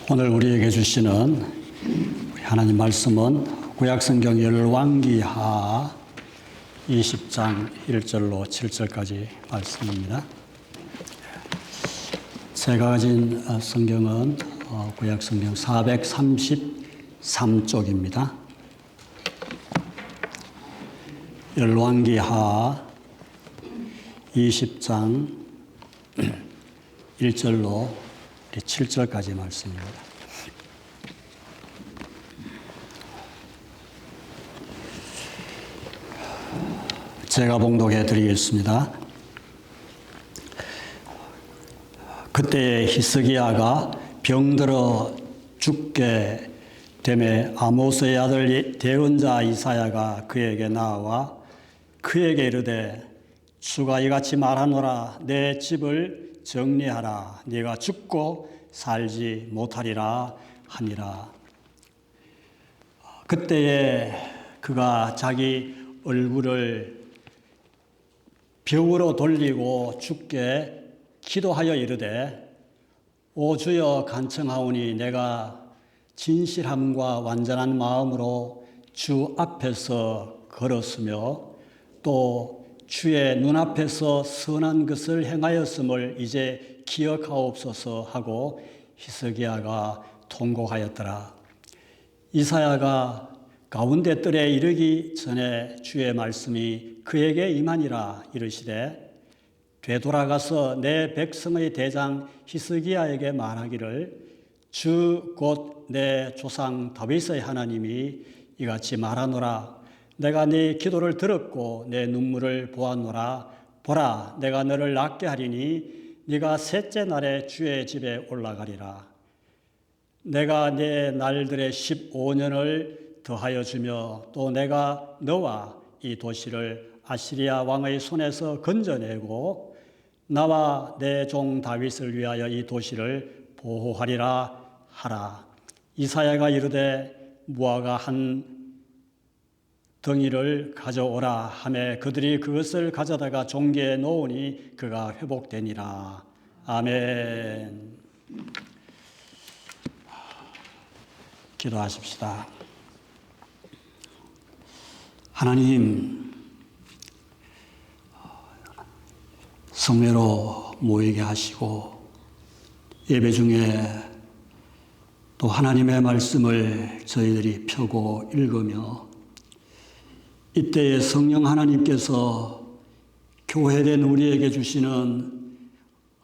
오늘 우리에게 주시는 하나님 말씀은 구약성경 열왕기하 20장 1절로 7절까지 말씀입니다. 제가 가진 성경은 구약성경 433쪽입니다. 열왕기하 20장 1절로 7절까지 말씀입니다. 제가 봉독해 드리겠습니다. 그때 히스기야가 병들어 죽게 되매 아모스의 아들 대언자 이사야가 그에게 나와 그에게 이르되 주가 이같이 말하노라. 내 집을 정리하라. 네가 죽고 살지 못하리라 하니라. 그때에 그가 자기 얼굴을 벽으로 돌리고 주께 기도하여 이르되 오 주여 간청하오니 내가 진실함과 완전한 마음으로 주 앞에서 걸었으며 또 주의 눈앞에서 선한 것을 행하였음을 이제 기억하옵소서 하고 히스기야가 통곡하였더라. 이사야가 가운데 뜰에 이르기 전에 주의 말씀이 그에게 임하니라. 이르시되 되돌아가서 내 백성의 대장 히스기야에게 말하기를 주 곧 내 조상 다윗의 하나님이 이같이 말하노라. 내가 네 기도를 들었고 내 눈물을 보았노라. 보라, 내가 너를 낫게 하리니 네가 셋째 날에 주의 집에 올라가리라. 내가 네 날들의 15년을 더하여 주며 또 내가 너와 이 도시를 아시리아 왕의 손에서 건져내고 나와 내 종 다윗을 위하여 이 도시를 보호하리라 하라. 이사야가 이르되 무화과 한 덩이를 가져오라 하매 그들이 그것을 가져다가 종기에 놓으니 그가 회복되니라. 아멘. 기도하십시다. 하나님, 성회로 모이게 하시고 예배 중에 또 하나님의 말씀을 저희들이 펴고 읽으며 이때에 성령 하나님께서 교회된 우리에게 주시는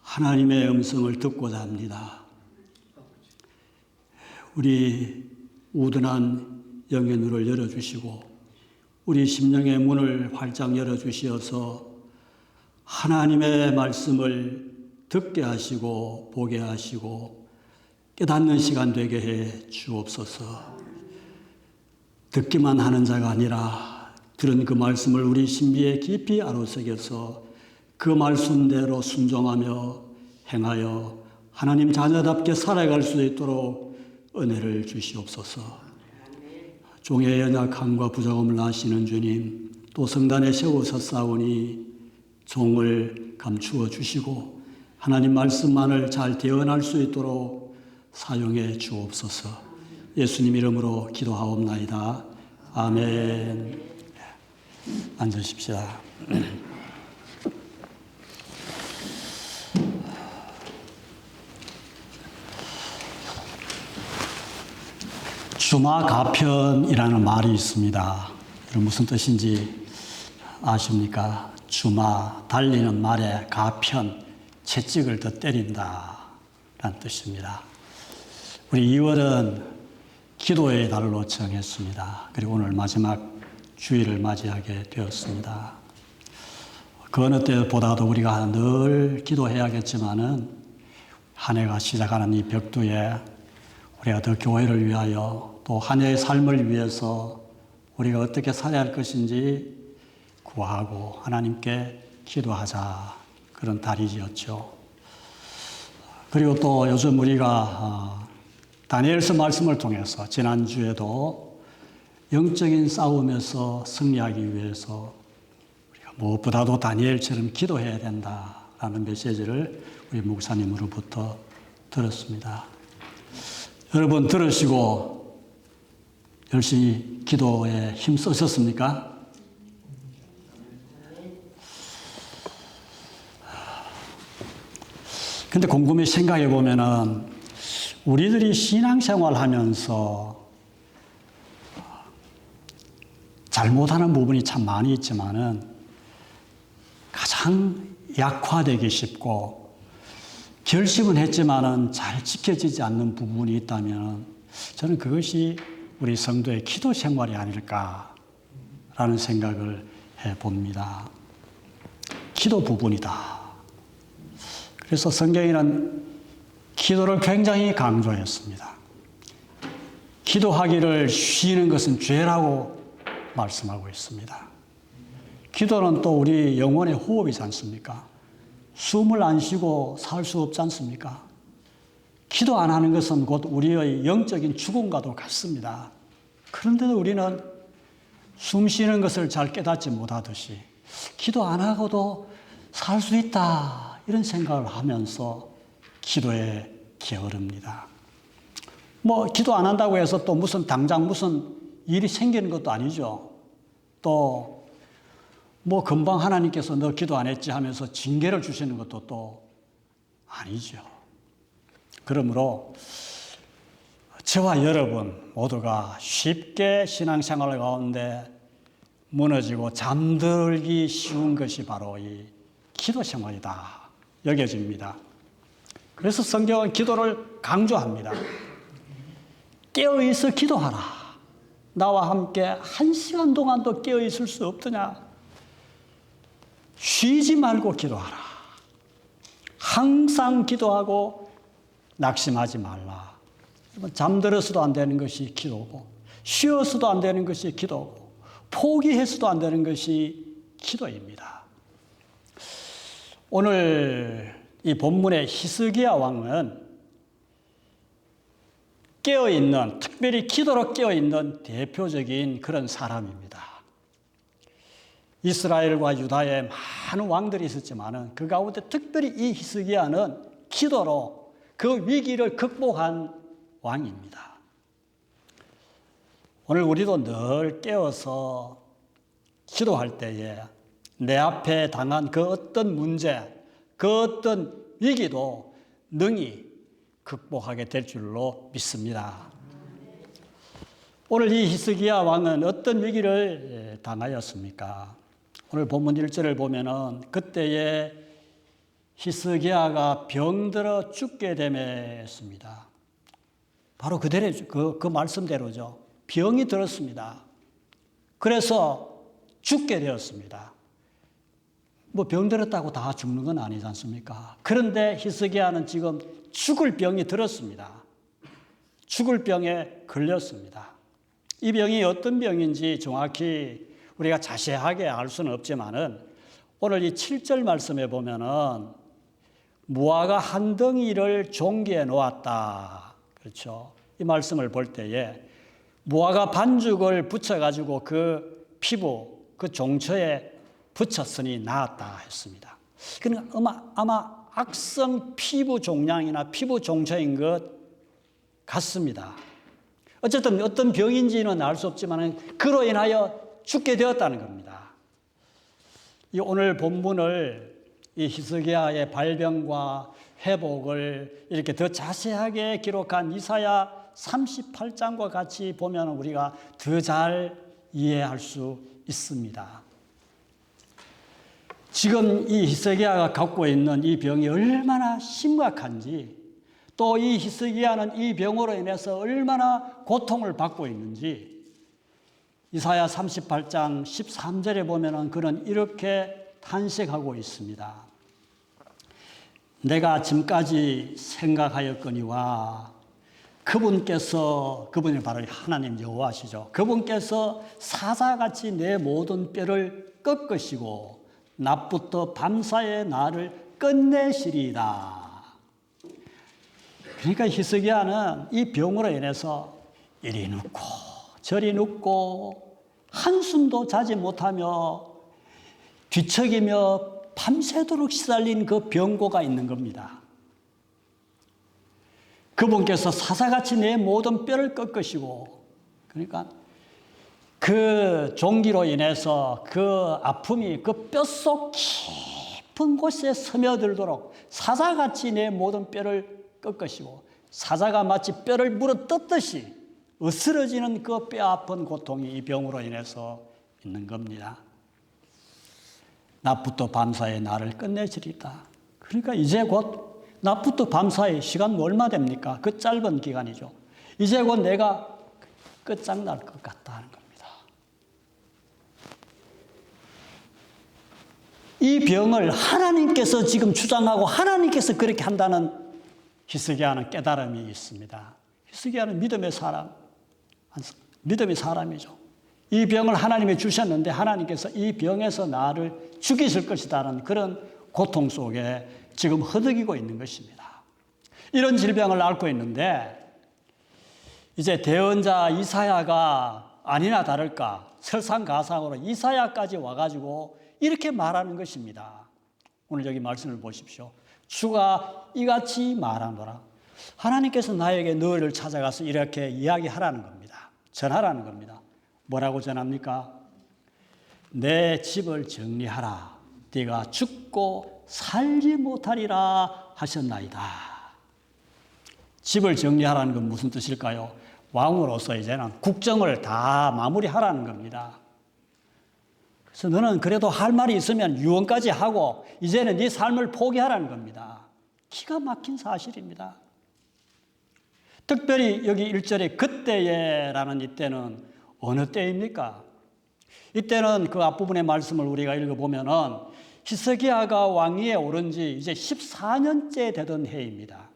하나님의 음성을 듣고자 합니다. 우리 우둔한 영의 눈을 열어주시고 우리 심령의 문을 활짝 열어주시어서 하나님의 말씀을 듣게 하시고 보게 하시고 깨닫는 시간 되게 해 주옵소서. 듣기만 하는 자가 아니라 들은 그 말씀을 우리 신비에 깊이 아로새겨서 그 말씀대로 순종하며 행하여 하나님 자녀답게 살아갈 수 있도록 은혜를 주시옵소서. 종의 연약함과 부족함을 아시는 주님, 또 성단에 세우셨사오니 종을 감추어 주시고 하나님 말씀만을 잘 대언할 수 있도록 사용해 주옵소서. 예수님 이름으로 기도하옵나이다. 아멘. 앉으십시다. 주마가편이라는 말이 있습니다. 무슨 뜻인지 아십니까? 주마, 달리는 말에 가편, 채찍을 더 때린다 라는 뜻입니다. 우리 2월은 기도의 달로 정했습니다. 그리고 오늘 마지막 주일을 맞이하게 되었습니다. 그 어느 때보다도 우리가 늘 기도해야겠지만은 한 해가 시작하는 이 벽두에 우리가 더 교회를 위하여 또 한 해의 삶을 위해서 우리가 어떻게 살아야 할 것인지 구하고 하나님께 기도하자. 그런 달이었죠. 그리고 또 요즘 우리가 다니엘서 말씀을 통해서 지난주에도 영적인 싸움에서 승리하기 위해서 우리가 무엇보다도 다니엘처럼 기도해야 된다라는 메시지를 우리 목사님으로부터 들었습니다. 여러분 들으시고 열심히 기도에 힘 쓰셨습니까? 근데 곰곰이 생각해 보면은 우리들이 신앙생활 하면서 잘못하는 부분이 참 많이 있지만은 가장 약화되기 쉽고 결심은 했지만은 잘 지켜지지 않는 부분이 있다면 저는 그것이 우리 성도의 기도 생활이 아닐까라는 생각을 해 봅니다. 기도 부분이다. 그래서 성경에는 기도를 굉장히 강조했습니다. 기도하기를 쉬는 것은 죄라고 말씀하고 있습니다. 기도는 또 우리 영혼의 호흡이지 않습니까? 숨을 안 쉬고 살 수 없지 않습니까? 기도 안 하는 것은 곧 우리의 영적인 죽음과도 같습니다. 그런데도 우리는 숨 쉬는 것을 잘 깨닫지 못하듯이 기도 안 하고도 살 수 있다 이런 생각을 하면서 기도에 게으릅니다. 기도 안 한다고 해서 또 당장 무슨 일이 생기는 것도 아니죠. 또 금방 하나님께서 너 기도 안 했지 하면서 징계를 주시는 것도 또 아니죠. 그러므로 저와 여러분 모두가 쉽게 신앙생활 가운데 무너지고 잠들기 쉬운 것이 바로 이 기도 생활이다 여겨집니다. 그래서 성경은 기도를 강조합니다. 깨어있어 기도하라. 나와 함께 1시간 동안도 깨어있을 수 없더냐. 쉬지 말고 기도하라. 항상 기도하고 낙심하지 말라. 잠들어서도 안 되는 것이 기도고, 쉬어서도 안 되는 것이 기도고, 포기해서도 안 되는 것이 기도입니다. 오늘 이 본문의 히스기야 왕은 깨어있는, 특별히 기도로 깨어있는 대표적인 그런 사람입니다. 이스라엘과 유다에 많은 왕들이 있었지만 그 가운데 특별히 이 히스기야는 기도로 그 위기를 극복한 왕입니다. 오늘 우리도 늘 깨어서 기도할 때에 내 앞에 당한 그 어떤 문제, 그 어떤 위기도 능히 극복하게 될 줄로 믿습니다. 오늘 이 히스기야 왕은 어떤 위기를 당하였습니까? 오늘 본문 1절을 보면은 그때에 히스기야가 병들어 죽게 되었습니다. 바로 그 말씀대로죠. 병이 들었습니다. 그래서 죽게 되었습니다. 병들었다고 다 죽는 건 아니지 않습니까? 그런데 히스기야는 지금 죽을 병이 들었습니다. 죽을 병에 걸렸습니다. 이 병이 어떤 병인지 정확히 우리가 자세하게 알 수는 없지만은 오늘 이 7절 말씀에 보면은 무화과 한 덩이를 종기에 놓았다. 그렇죠. 이 말씀을 볼 때에 무화과 반죽을 붙여가지고 그 피부, 그 종처에 붙였으니 나았다 했습니다. 그러니까 아마 악성 피부 종양이나 피부 종처인 것 같습니다. 어쨌든 어떤 병인지는 알 수 없지만 그로 인하여 죽게 되었다는 겁니다. 이 오늘 본문을 이 히스기야의 발병과 회복을 이렇게 더 자세하게 기록한 이사야 38장과 같이 보면 우리가 더 잘 이해할 수 있습니다. 지금 이 히스기야가 갖고 있는 이 병이 얼마나 심각한지, 또 이 히스기야는 이 병으로 인해서 얼마나 고통을 받고 있는지 이사야 38장 13절에 보면은 그는 이렇게 탄식하고 있습니다. 내가 지금까지 생각하였거니와 그분이 바로 하나님 여호와시죠. 그분께서 사자같이 내 모든 뼈를 꺾으시고 낮부터 밤사이에 나를 끝내시리이다. 그러니까 히스기야는 이 병으로 인해서 이리 눕고 저리 눕고 한숨도 자지 못하며 뒤척이며 밤새도록 시달린 그 병고가 있는 겁니다. 그분께서 사사같이 내 모든 뼈를 꺾으시고, 그러니까 그 종기로 인해서 그 아픔이 그 뼛속 깊은 곳에 스며들도록 사자같이 내 모든 뼈를 꺾으시고, 사자가 마치 뼈를 물어 뜯듯이 으스러지는 그 뼈 아픈 고통이 이 병으로 인해서 있는 겁니다. 낮부터 밤사이에 나를 끝내주리다. 그러니까 이제 곧 낮부터 밤사이 시간 얼마 됩니까? 그 짧은 기간이죠. 이제 곧 내가 끝장날 것 같다는 겁니다. 이 병을 하나님께서 지금 주장하고 하나님께서 그렇게 한다는 히스기야는 깨달음이 있습니다. 히스기야는 믿음의 사람이죠. 이 병을 하나님이 주셨는데 하나님께서 이 병에서 나를 죽이실 것이라는 그런 고통 속에 지금 허덕이고 있는 것입니다. 이런 질병을 앓고 있는데 이제 대언자 이사야가 아니나 다를까 설상가상으로 이사야까지 와가지고 이렇게 말하는 것입니다. 오늘 여기 말씀을 보십시오. 주가 이같이 말하노라. 하나님께서 나에게 너희를 찾아가서 이렇게 이야기하라는 겁니다. 전하라는 겁니다. 뭐라고 전합니까? 내 집을 정리하라. 네가 죽고 살지 못하리라 하셨나이다. 집을 정리하라는 건 무슨 뜻일까요? 왕으로서 이제는 국정을 다 마무리하라는 겁니다. 그래서 너는 그래도 할 말이 있으면 유언까지 하고 이제는 네 삶을 포기하라는 겁니다. 기가 막힌 사실입니다. 특별히 여기 1절에 그때에라는 이때는 어느 때입니까? 이때는 그 앞부분의 말씀을 우리가 읽어보면은 히스기야가 왕위에 오른 지 이제 14년째 되던 해입니다.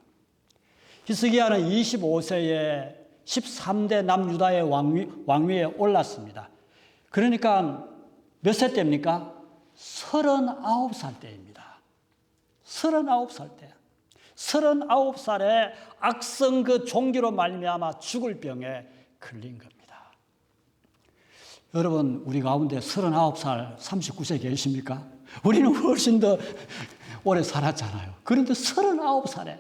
히스기야는 25세에 13대 남유다의 왕위에 올랐습니다. 그러니까 몇 세 때입니까? 39살 때입니다. 39살 때. 39살에 악성 그 종기로 말미암아 죽을 병에 걸린 겁니다. 여러분, 우리 가운데 39살, 39세 계십니까? 우리는 훨씬 더 오래 살았잖아요. 그런데 39살에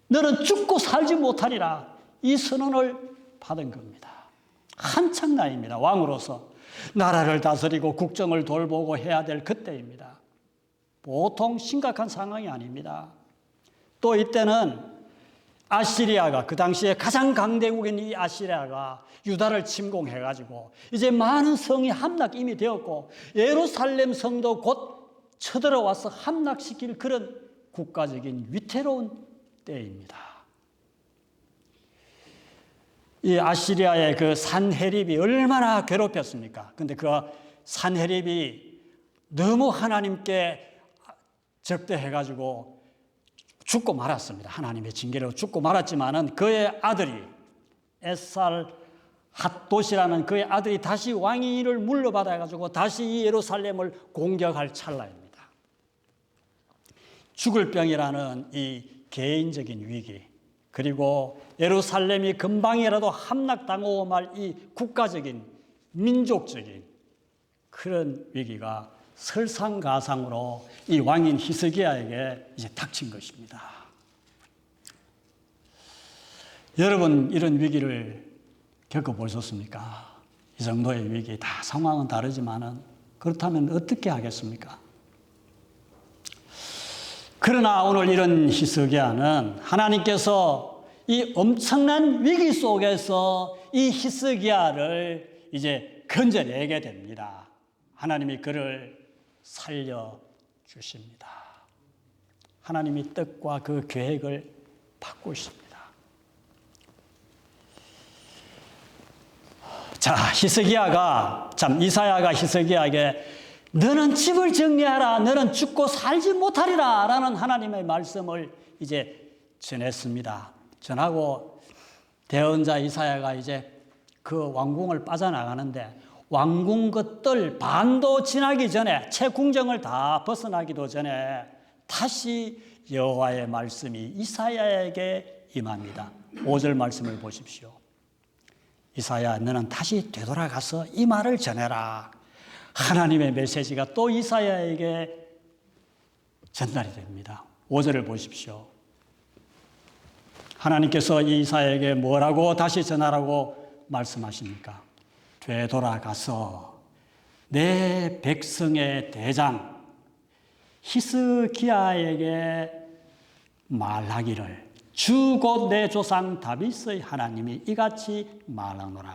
너는 죽고 살지 못하리라 이 선언을 받은 겁니다. 한창 나이입니다. 왕으로서 나라를 다스리고 국정을 돌보고 해야 될 그때입니다. 보통 심각한 상황이 아닙니다. 또 이때는 아시리아가 그 당시에 가장 강대국인 이 아시리아가 유다를 침공해가지고 이제 많은 성이 함락 이미 되었고 예루살렘 성도 곧 쳐들어와서 함락시킬 그런 국가적인 위태로운 때입니다. 이 아시리아의 그 산헤립이 얼마나 괴롭혔습니까? 근데 그 산헤립이 너무 하나님께 적대해가지고 죽고 말았습니다. 하나님의 징계로 죽고 말았지만은 그의 아들이 에살 핫도시라는 그의 아들이 다시 왕위를 물려받아가지고 다시 이 예루살렘을 공격할 찰나입니다. 죽을 병이라는 이 개인적인 위기, 그리고 예루살렘이 금방이라도 함락당하고 말 이 국가적인 민족적인 그런 위기가 설상가상으로 이 왕인 히스기야에게 이제 닥친 것입니다. 여러분, 이런 위기를 겪어보셨습니까? 이 정도의 위기, 다 상황은 다르지만은 그렇다면 어떻게 하겠습니까? 그러나 오늘 이런 히스기야는 하나님께서 이 엄청난 위기 속에서 이 히스기야를 이제 건져내게 됩니다. 하나님이 그를 살려주십니다. 하나님이 뜻과 그 계획을 바꾸십니다. 자, 이사야가 히스기야에게 너는 집을 정리하라, 너는 죽고 살지 못하리라 라는 하나님의 말씀을 이제 전했습니다. 전하고 대언자 이사야가 이제 그 왕궁을 빠져나가는데 왕궁 겉을 반도 지나기 전에 채 궁정을 다 벗어나기도 전에 다시 여호와의 말씀이 이사야에게 임합니다. 5절 말씀을 보십시오. 이사야, 너는 다시 되돌아가서 이 말을 전해라. 하나님의 메시지가 또 이사야에게 전달이 됩니다. 5절을 보십시오. 하나님께서 이사야에게 뭐라고 다시 전하라고 말씀하십니까? 되돌아가서 내 백성의 대장 히스기야에게 말하기를 주 곧 내 조상 다윗의 하나님이 이같이 말하노라.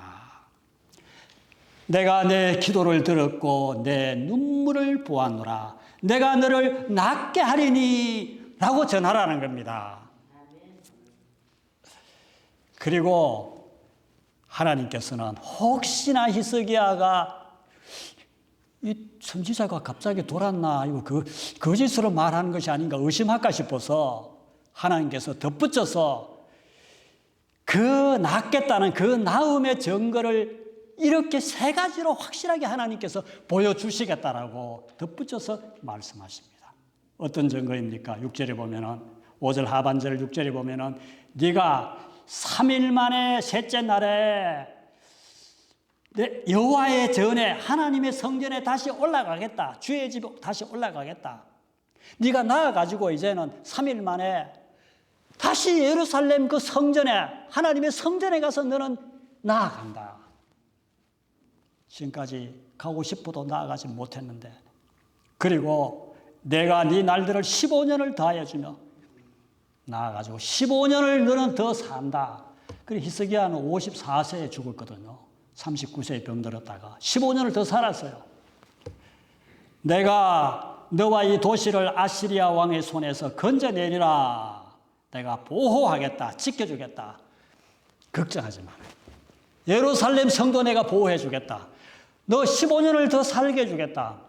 내가 내 기도를 들었고 내 눈물을 보았노라. 내가 너를 낫게 하리니 라고 전하라는 겁니다. 그리고 하나님께서는 혹시나 히스기야가 이 선지자가 갑자기 돌았나, 이거 거짓으로 말하는 것이 아닌가 의심할까 싶어서 하나님께서 덧붙여서 그 낫겠다는 그 나음의 증거를 이렇게 세 가지로 확실하게 하나님께서 보여주시겠다라고 덧붙여서 말씀하십니다. 어떤 증거입니까? 6절에 보면은 5절 하반절 6절에 보면은 네가 3일 만에 셋째 날에 여호와의 전에 하나님의 성전에 다시 올라가겠다. 주의 집에 다시 올라가겠다. 네가 나아가지고 이제는 3일 만에 다시 예루살렘 그 성전에 하나님의 성전에 가서 너는 나아간다. 지금까지 가고 싶어도 나아가지 못했는데 그리고 내가 네 날들을 15년을 더하여 주며 나아가지고 15년을 너는 더 산다. 그리고 히스기야는 54세에 죽었거든요. 39세에 병들었다가 15년을 더 살았어요. 내가 너와 이 도시를 아시리아 왕의 손에서 건져내리라. 내가 보호하겠다. 지켜주겠다. 걱정하지 마라. 예루살렘 성도 내가 보호해 주겠다. 너 15년을 더 살게 해주겠다.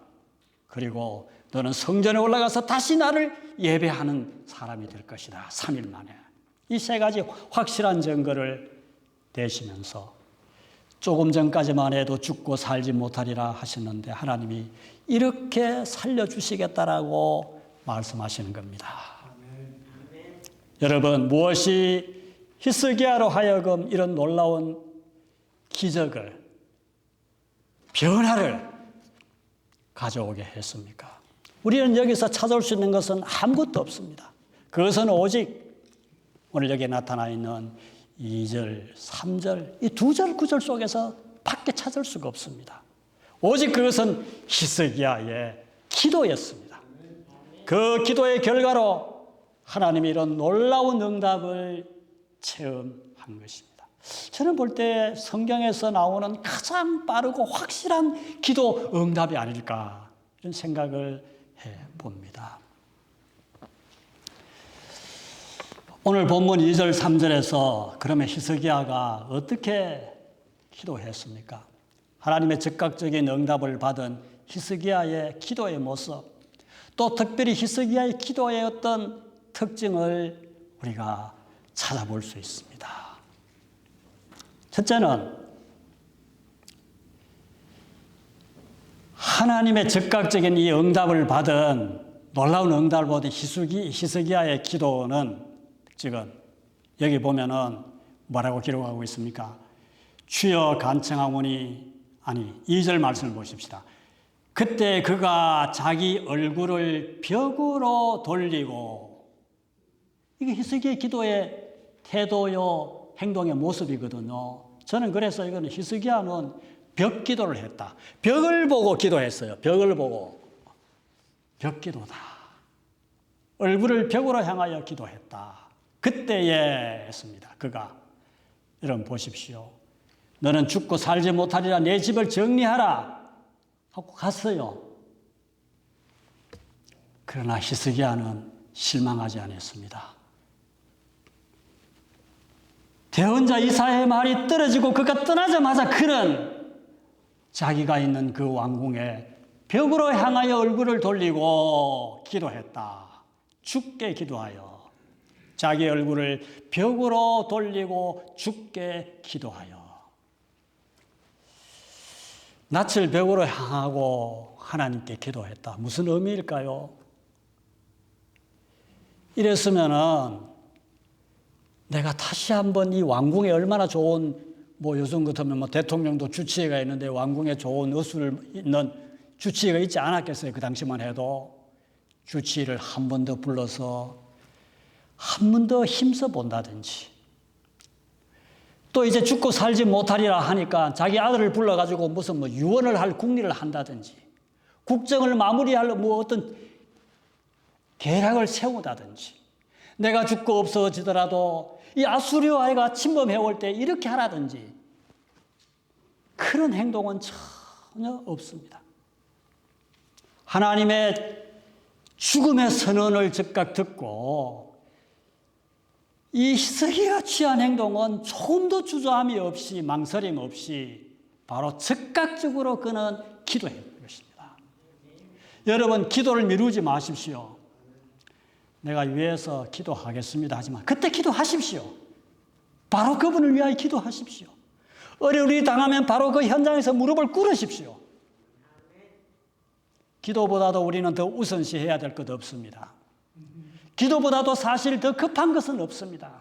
그리고 너는 성전에 올라가서 다시 나를 예배하는 사람이 될 것이다. 3일 만에. 이 세 가지 확실한 증거를 대시면서 조금 전까지만 해도 죽고 살지 못하리라 하셨는데 하나님이 이렇게 살려주시겠다라고 말씀하시는 겁니다. 여러분, 무엇이 히스기야로 하여금 이런 놀라운 기적을, 변화를 가져오게 했습니까? 우리는 여기서 찾아올 수 있는 것은 아무것도 없습니다. 그것은 오직 오늘 여기에 나타나 있는 2절, 3절, 이 2절, 9절 속에서 밖에 찾을 수가 없습니다. 오직 그것은 히스기야의 기도였습니다. 그 기도의 결과로 하나님이 이런 놀라운 응답을 체험한 것입니다. 저는 볼 때 성경에서 나오는 가장 빠르고 확실한 기도 응답이 아닐까 이런 생각을 해봅니다. 오늘 본문 2절, 3절에서 그러면 히스기야가 어떻게 기도했습니까? 하나님의 즉각적인 응답을 받은 히스기야의 기도의 모습, 또 특별히 히스기야의 기도의 어떤 특징을 우리가 찾아볼 수 있습니다. 첫째는 하나님의 즉각적인 이 응답을 받은 놀라운 응답을 받은 히스기야의 기도는 지금 여기 보면은 뭐라고 기록하고 있습니까? 주여 간청하오니, 아니 2절 말씀을 보십시다. 그때 그가 자기 얼굴을 벽으로 돌리고, 이게 히스기야의 기도의 태도요 행동의 모습이거든요. 저는 그래서 이거는 히스기야는 벽 기도를 했다. 벽을 보고 기도했어요. 벽을 보고. 벽 기도다. 얼굴을 벽으로 향하여 기도했다. 그때에 했습니다. 그가. 여러분 보십시오. 너는 죽고 살지 못하리라. 내 집을 정리하라. 하고 갔어요. 그러나 히스기야는 실망하지 않았습니다. 대언자 이사야의 말이 떨어지고 그가 떠나자마자 그는 자기가 있는 그 왕궁에 벽으로 향하여 얼굴을 돌리고 기도했다. 죽게 기도하여. 자기 얼굴을 벽으로 돌리고 죽게 기도하여. 낯을 벽으로 향하고 하나님께 기도했다. 무슨 의미일까요? 이랬으면은 내가 다시 한번 이 왕궁에 얼마나 좋은, 요즘 같으면 대통령도 주치의가 있는데 왕궁에 좋은 의술 있는 주치의가 있지 않았겠어요? 그 당시만 해도 주치의를 한 번 더 불러서 한 번 더 힘써 본다든지, 또 이제 죽고 살지 못하리라 하니까 자기 아들을 불러가지고 무슨 유언을 할 국리를 한다든지, 국정을 마무리할 어떤 계략을 세우다든지, 내가 죽고 없어지더라도 이 아수리아가 침범해 올 때 이렇게 하라든지, 그런 행동은 전혀 없습니다. 하나님의 죽음의 선언을 즉각 듣고 이 히스기야가 취한 행동은 조금도 주저함이 없이 망설임 없이 바로 즉각적으로 그는 기도했던 것입니다. 여러분, 기도를 미루지 마십시오. 내가 위해서 기도하겠습니다 하지만 그때 기도하십시오. 바로 그분을 위하여 기도하십시오. 어려움이 당하면 바로 그 현장에서 무릎을 꿇으십시오. 기도보다도 우리는 더 우선시해야 될 것 없습니다. 기도보다도 사실 더 급한 것은 없습니다.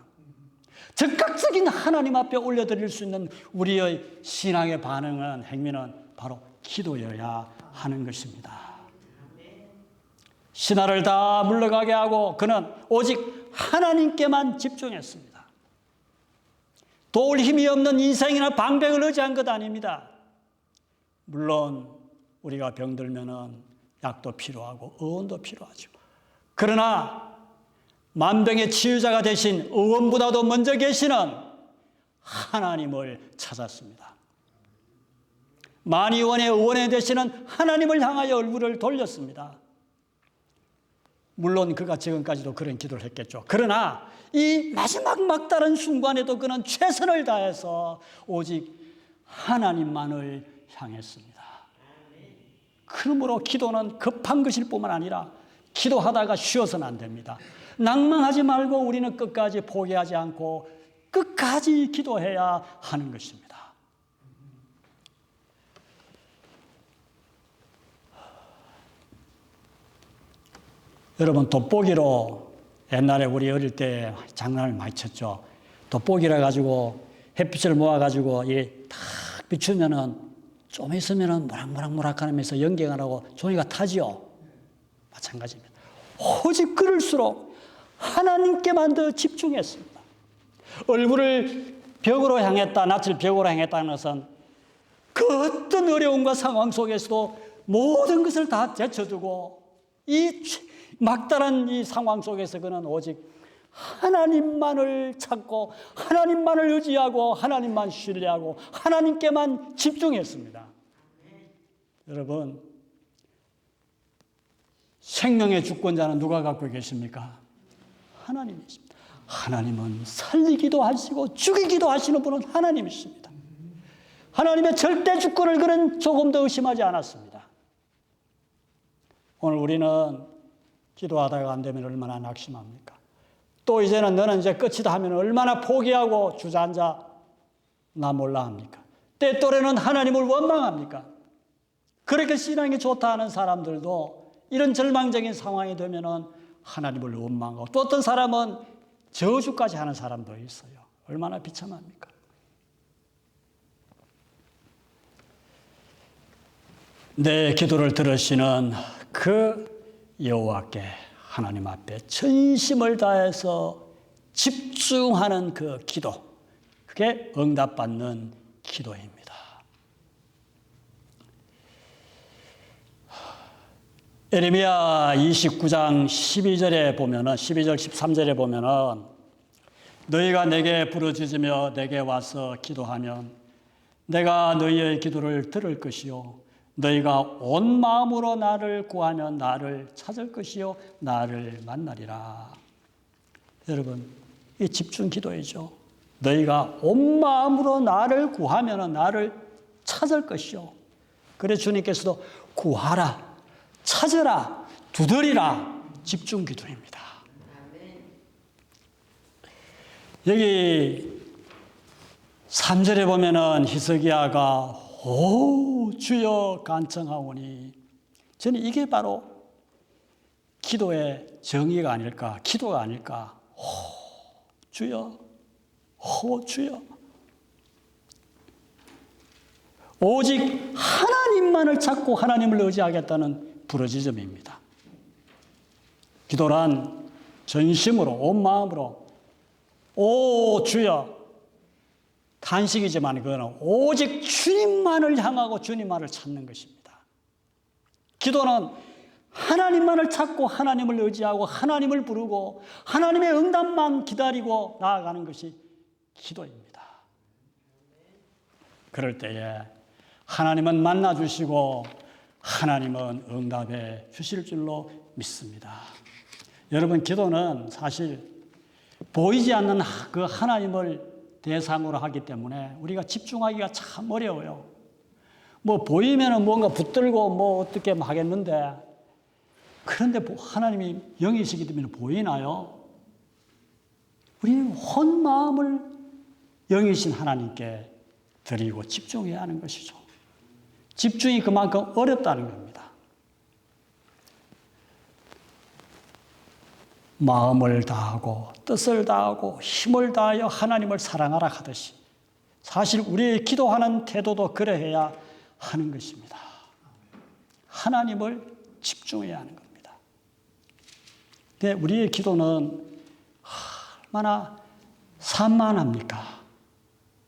즉각적인 하나님 앞에 올려드릴 수 있는 우리의 신앙의 반응은, 행위는 바로 기도여야 하는 것입니다. 신하를 다 물러가게 하고 그는 오직 하나님께만 집중했습니다. 도울 힘이 없는 인생이나 방백을 의지한 것 아닙니다. 물론 우리가 병들면은 약도 필요하고 의원도 필요하죠. 그러나 만병의 치유자가 되신 의원보다도 먼저 계시는 하나님을 찾았습니다. 만의원의 의원에 되시는 하나님을 향하여 얼굴을 돌렸습니다. 물론 그가 지금까지도 그런 기도를 했겠죠. 그러나 이 마지막 막다른 순간에도 그는 최선을 다해서 오직 하나님만을 향했습니다. 그러므로 기도는 급한 것일 뿐만 아니라 기도하다가 쉬어서는 안 됩니다. 낭망하지 말고 우리는 끝까지 포기하지 않고 끝까지 기도해야 하는 것입니다. 여러분, 돋보기로 옛날에 우리 어릴 때 장난을 많이 쳤죠. 돋보기라 가지고 햇빛을 모아가지고 탁 비추면은 좀 있으면은 모락모락 하면서 연기가 나고 종이가 타지요. 마찬가지입니다. 오직 그럴수록 하나님께만 더 집중했습니다. 얼굴을 벽으로 향했다, 낯을 벽으로 향했다는 것은 그 어떤 어려움과 상황 속에서도 모든 것을 다 제쳐두고 이 막다른 이 상황 속에서 그는 오직 하나님만을 찾고 하나님만을 의지하고 하나님만 신뢰하고 하나님께만 집중했습니다. 여러분, 생명의 주권자는 누가 갖고 계십니까? 하나님이십니다. 하나님은 살리기도 하시고 죽이기도 하시는 분은 하나님이십니다. 하나님의 절대 주권을 그는 조금도 의심하지 않았습니다. 오늘 우리는 기도하다가 안 되면 얼마나 낙심합니까? 또 이제는 너는 이제 끝이다 하면 얼마나 포기하고 주저앉아 나 몰라 합니까? 때또래는 하나님을 원망합니까? 그렇게 신앙이 좋다 하는 사람들도 이런 절망적인 상황이 되면은 하나님을 원망하고, 또 어떤 사람은 저주까지 하는 사람도 있어요. 얼마나 비참합니까? 내 기도를 들으시는 그 여호와께 하나님 앞에 전심을 다해서 집중하는 그 기도, 그게 응답받는 기도입니다. 예레미야 29장 12절에 보면은, 12절 13절에 보면은 너희가 내게 부르짖으며 내게 와서 기도하면 내가 너희의 기도를 들을 것이요 너희가 온 마음으로 나를 구하면 나를 찾을 것이요 나를 만나리라. 여러분, 이 집중 기도이죠. 너희가 온 마음으로 나를 구하면 나를 찾을 것이요. 그래 주님께서도 구하라, 찾으라, 두드리라, 집중 기도입니다. 여기 3절에 보면은 히스기야가 오 주여 간청하오니, 저는 이게 바로 기도의 정의가 아닐까, 기도가 아닐까. 오 주여, 오 주여. 오직 하나님만을 찾고 하나님을 의지하겠다는 부르짖음입니다. 기도란 전심으로 온 마음으로 오 주여, 탄식이지만 그거는 오직 주님만을 향하고 주님만을 찾는 것입니다. 기도는 하나님만을 찾고 하나님을 의지하고 하나님을 부르고 하나님의 응답만 기다리고 나아가는 것이 기도입니다. 그럴 때에 하나님은 만나주시고 하나님은 응답해 주실 줄로 믿습니다. 여러분, 기도는 사실 보이지 않는 그 하나님을 대상으로 하기 때문에 우리가 집중하기가 참 어려워요. 뭐 보이면은 뭔가 붙들고 뭐 어떻게 하겠는데, 그런데 하나님이 영이시기 때문에 보이나요? 우리는 온 마음을 영이신 하나님께 드리고 집중해야 하는 것이죠. 집중이 그만큼 어렵다는 겁니다. 마음을 다하고 뜻을 다하고 힘을 다하여 하나님을 사랑하라 하듯이 사실 우리의 기도하는 태도도 그러해야 하는 것입니다. 하나님을 집중해야 하는 겁니다. 근데 우리의 기도는 얼마나 산만합니까?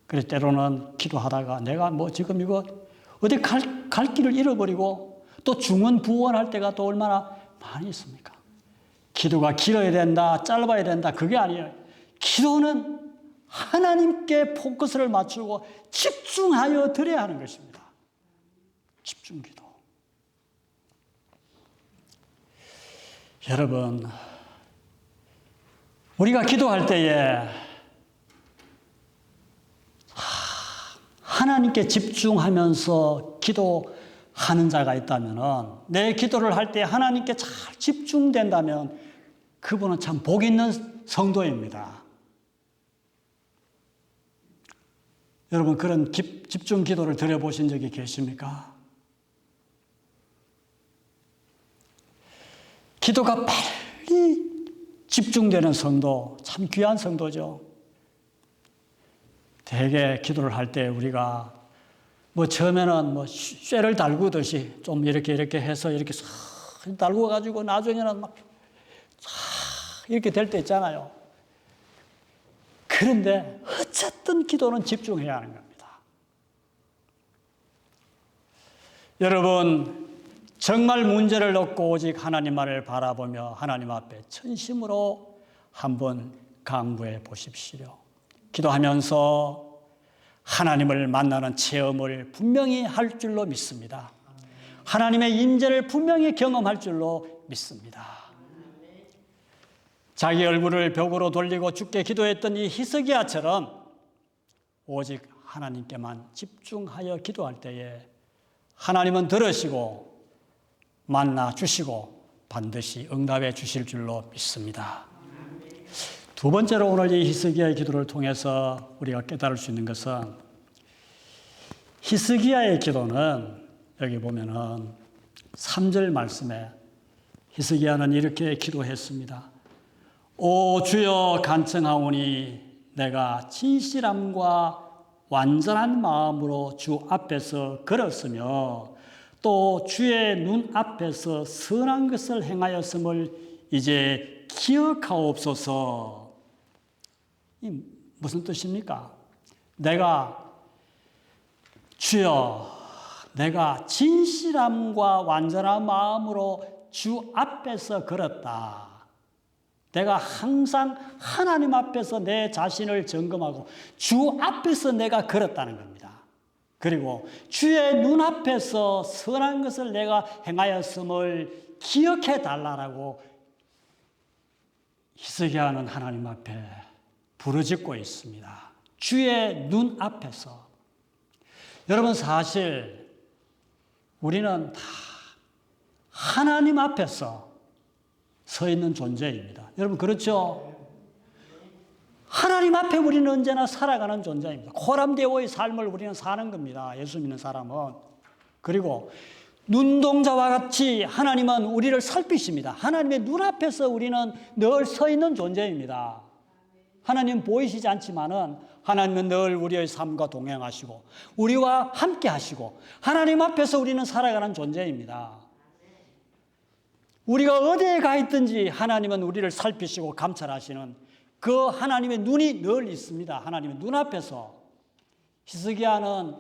그래서 때로는 기도하다가 내가 뭐 지금 이거 어디 갈 길을 잃어버리고 또 중언부언할 때가 또 얼마나 많이 있습니까? 기도가 길어야 된다, 짧아야 된다, 그게 아니에요. 기도는 하나님께 포커스를 맞추고 집중하여 드려야 하는 것입니다. 집중 기도. 여러분, 우리가 기도할 때에 하나님께 집중하면서 기도하는 자가 있다면, 내 기도를 할 때 하나님께 잘 집중된다면 그분은 참 복 있는 성도입니다. 여러분, 그런 집중 기도를 드려보신 적이 계십니까? 기도가 빨리 집중되는 성도, 참 귀한 성도죠. 대개 기도를 할 때 우리가 뭐 처음에는 뭐 쇠를 달구듯이 좀 이렇게 해서 이렇게 싹 달구 가지고 나중에는 막 이렇게 될 때 있잖아요. 그런데 어쨌든 기도는 집중해야 하는 겁니다. 여러분, 정말 문제를 놓고 오직 하나님만을 바라보며 하나님 앞에 전심으로 한번 강구해 보십시오. 기도하면서 하나님을 만나는 체험을 분명히 할 줄로 믿습니다. 하나님의 임재를 분명히 경험할 줄로 믿습니다. 자기 얼굴을 벽으로 돌리고 주께 기도했던 이 히스기야처럼 오직 하나님께만 집중하여 기도할 때에 하나님은 들으시고 만나 주시고 반드시 응답해 주실 줄로 믿습니다. 두 번째로 오늘 이 히스기야의 기도를 통해서 우리가 깨달을 수 있는 것은, 히스기야의 기도는 여기 보면은 3절 말씀에 히스기야는 이렇게 기도했습니다. 오 주여, 간청하오니 내가 진실함과 완전한 마음으로 주 앞에서 걸었으며 또 주의 눈 앞에서 선한 것을 행하였음을 이제 기억하옵소서. 이 무슨 뜻입니까? 주여, 내가 진실함과 완전한 마음으로 주 앞에서 걸었다. 내가 항상 하나님 앞에서 내 자신을 점검하고 주 앞에서 내가 걸었다는 겁니다. 그리고 주의 눈앞에서 선한 것을 내가 행하였음을 기억해 달라고 히스기야는 하나님 앞에 부르짖고 있습니다. 주의 눈앞에서. 여러분, 사실 우리는 다 하나님 앞에서 서 있는 존재입니다. 여러분, 그렇죠? 하나님 앞에 우리는 언제나 살아가는 존재입니다. 코람데오의 삶을 우리는 사는 겁니다. 예수 믿는 사람은. 그리고 눈동자와 같이 하나님은 우리를 살피십니다. 하나님의 눈앞에서 우리는 늘 서 있는 존재입니다. 하나님은 보이시지 않지만은 하나님은 늘 우리의 삶과 동행하시고 우리와 함께 하시고 하나님 앞에서 우리는 살아가는 존재입니다. 우리가 어디에 가 있든지 하나님은 우리를 살피시고 감찰하시는 그 하나님의 눈이 늘 있습니다. 하나님의 눈앞에서. 히스기야는